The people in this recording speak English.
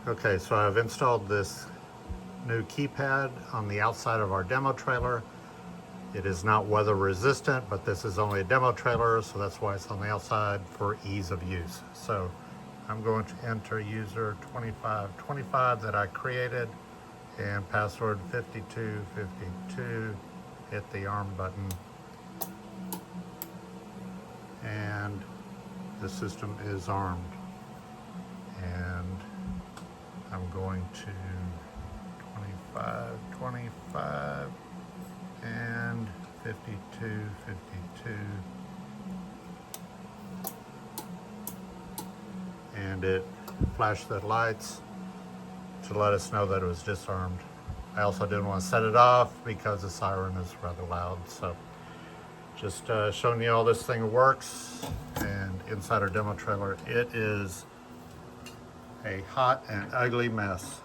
Okay, so I've installed this new keypad on the outside of our demo trailer. It is not weather resistant, but this is only a demo trailer, so that's why it's on the outside for ease of use. So I'm going to enter user 2525 that I created and password 5252. Hit the arm button, and the system is armed. And I'm going to 2525 and 5252, and it flashed the lights to let us know that it was disarmed. I also didn't want to set it off because the siren is rather loud. So just showing you how this thing works. And inside our demo trailer, it is a hot and ugly mess.